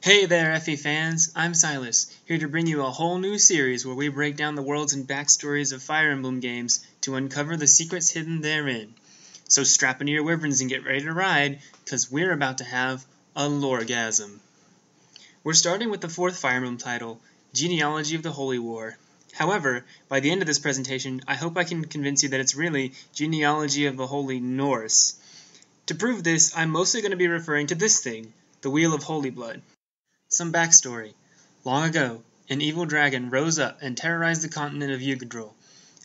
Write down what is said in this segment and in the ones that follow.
Hey there, FE fans! I'm Silas, here to bring you a whole new series where we break down the worlds and backstories of Fire Emblem games to uncover the secrets hidden therein. So strap into your wyverns and get ready to ride, cause we're about to have a Loregasm. We're starting with the fourth Fire Emblem title, Genealogy of the Holy War. However, by the end of this presentation, I hope I can convince you that it's really Genealogy of the Holy Norse. To prove this, I'm mostly going to be referring to this thing, the Wheel of Holy Blood. Some backstory. Long ago, an evil dragon rose up and terrorized the continent of Yggdrasil,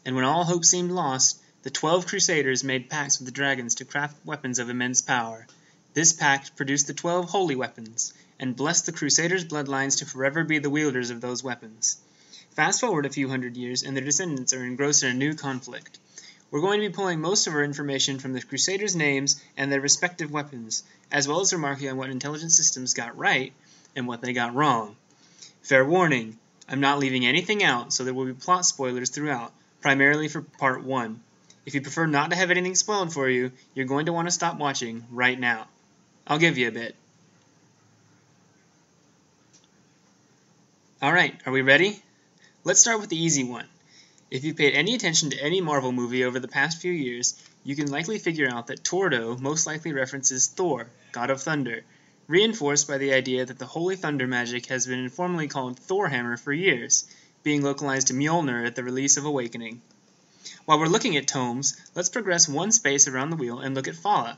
and when all hope seemed lost, the 12 Crusaders made pacts with the dragons to craft weapons of immense power. This pact produced the 12 holy weapons, and blessed the Crusaders' bloodlines to forever be the wielders of those weapons. Fast forward a few hundred years, and their descendants are engrossed in a new conflict. We're going to be pulling most of our information from the Crusaders' names and their respective weapons, as well as remarking on what intelligence systems got right and what they got wrong. Fair warning, I'm not leaving anything out, so there will be plot spoilers throughout, primarily for Part 1. If you prefer not to have anything spoiled for you, you're going to want to stop watching right now. I'll give you a bit. Alright, are we ready? Let's start with the easy one. If you've paid any attention to any Marvel movie over the past few years, you can likely figure out that Tordo most likely references Thor, god of thunder, reinforced by the idea that the holy thunder magic has been informally called Thorhammer for years, being localized to Mjolnir at the release of Awakening. While we're looking at tomes, let's progress one space around the wheel and look at Fala.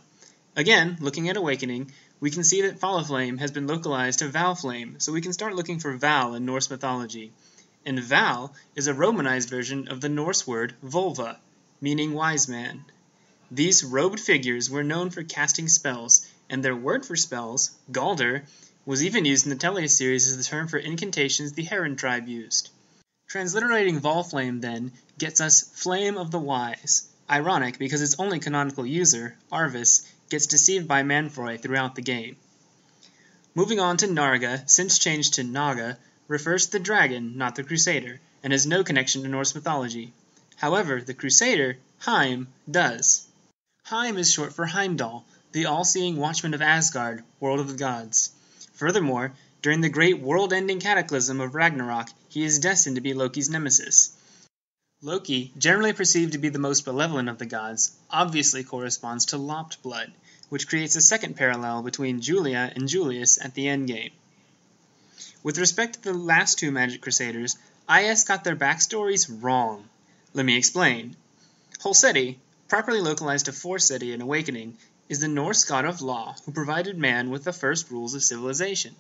Again, looking at Awakening, we can see that Falaflame has been localized to Valflame, so we can start looking for Val in Norse mythology. And Val is a Romanized version of the Norse word Volva, meaning wise man. These robed figures were known for casting spells, and their word for spells, Galder, was even used in the teleseries as the term for incantations the Heron tribe used. Transliterating Volflame, then, gets us Flame of the Wise, ironic because its only canonical user, Arvis, gets deceived by Manfroy throughout the game. Moving on to Narga, since changed to Naga, refers to the dragon, not the Crusader, and has no connection to Norse mythology. However, the Crusader, Heim, does. Heim is short for Heimdall, the all-seeing watchman of Asgard, world of the gods. Furthermore, during the great world-ending cataclysm of Ragnarok, he is destined to be Loki's nemesis. Loki, generally perceived to be the most benevolent of the gods, obviously corresponds to lopped blood, which creates a second parallel between Julia and Julius at the endgame. With respect to the last two Magic Crusaders, IS got their backstories wrong. Let me explain. Holseti, properly localized to Forseti in Awakening, is the Norse god of law who provided man with the first rules of civilization.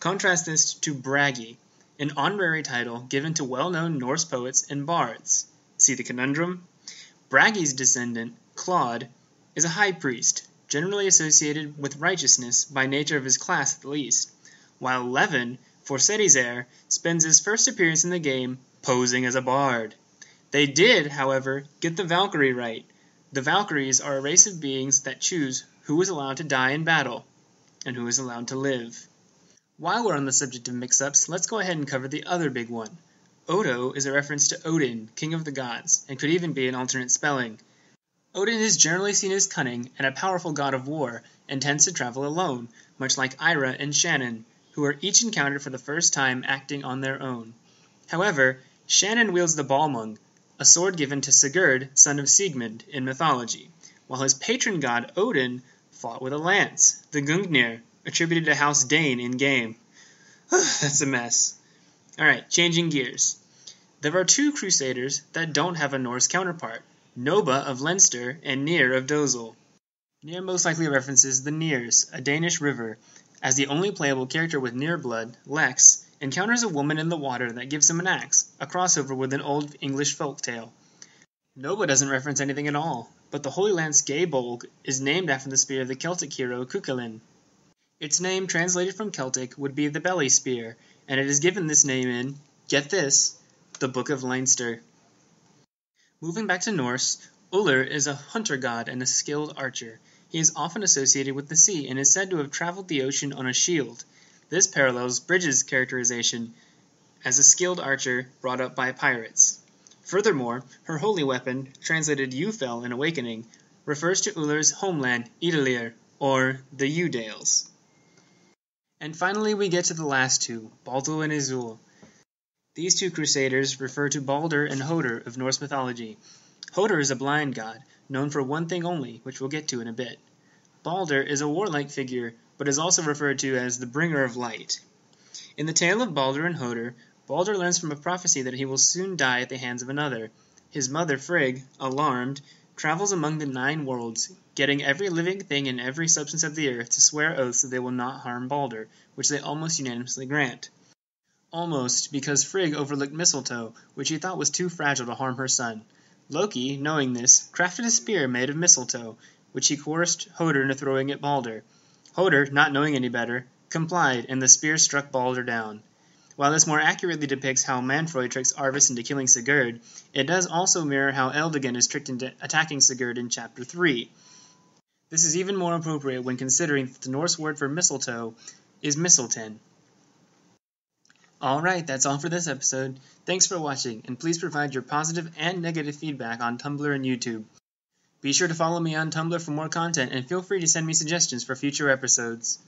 Contrast this to Bragi, an honorary title given to well-known Norse poets and bards. See the conundrum? Bragi's descendant, Claude, is a high priest, generally associated with righteousness by nature of his class at the least, while Levin, Forseti's heir, spends his first appearance in the game posing as a bard. They did, however, get the Valkyrie right. The Valkyries are a race of beings that choose who is allowed to die in battle, and who is allowed to live. While we're on the subject of mix-ups, let's go ahead and cover the other big one. Odo is a reference to Odin, king of the gods, and could even be an alternate spelling. Odin is generally seen as cunning and a powerful god of war, and tends to travel alone, much like Ira and Shannon, who are each encountered for the first time acting on their own. However, Shannon wields the Balmung, a sword given to Sigurd, son of Sigmund, in mythology, while his patron god Odin fought with a lance, the Gungnir, attributed to House Dane in-game. That's a mess. Alright, changing gears. There are two Crusaders that don't have a Norse counterpart, Noba of Leinster and Nir of Dozul. Nir most likely references the Nirs, a Danish river, as the only playable character with Nir blood, Lex, encounters a woman in the water that gives him an axe, a crossover with an old English folktale. Noba doesn't reference anything at all, but the Holy Lance Gaybolg is named after the spear of the Celtic hero Cuchulainn. Its name, translated from Celtic, would be the belly spear, and it is given this name in, get this, the Book of Leinster. Moving back to Norse, Ullr is a hunter god and a skilled archer. He is often associated with the sea and is said to have traveled the ocean on a shield. This parallels Bridges' characterization as a skilled archer brought up by pirates. Furthermore, her holy weapon, translated Ufel in Awakening, refers to Ullr's homeland, Idalir, or the Yew-Dales. And finally we get to the last two, Baldur and Izul. These two crusaders refer to Baldur and Hodor of Norse mythology. Hodor is a blind god, known for one thing only, which we'll get to in a bit. Baldur is a warlike figure, but is also referred to as the bringer of light. In the tale of Baldur and Hodor, Baldur learns from a prophecy that he will soon die at the hands of another. His mother, Frigg, alarmed, travels among the 9 worlds, getting every living thing and every substance of the earth to swear oaths that they will not harm Baldur, which they almost unanimously grant. Almost, because Frigg overlooked mistletoe, which he thought was too fragile to harm her son. Loki, knowing this, crafted a spear made of mistletoe, which he coerced Hodor into throwing at Baldur. Hodor, not knowing any better, complied, and the spear struck Baldur down. While this more accurately depicts how Manfroy tricks Arvis into killing Sigurd, it does also mirror how Eldigan is tricked into attacking Sigurd in Chapter 3. This is even more appropriate when considering that the Norse word for mistletoe is mistletoe. Alright, that's all for this episode. Thanks for watching, and please provide your positive and negative feedback on Tumblr and YouTube. Be sure to follow me on Tumblr for more content, and feel free to send me suggestions for future episodes.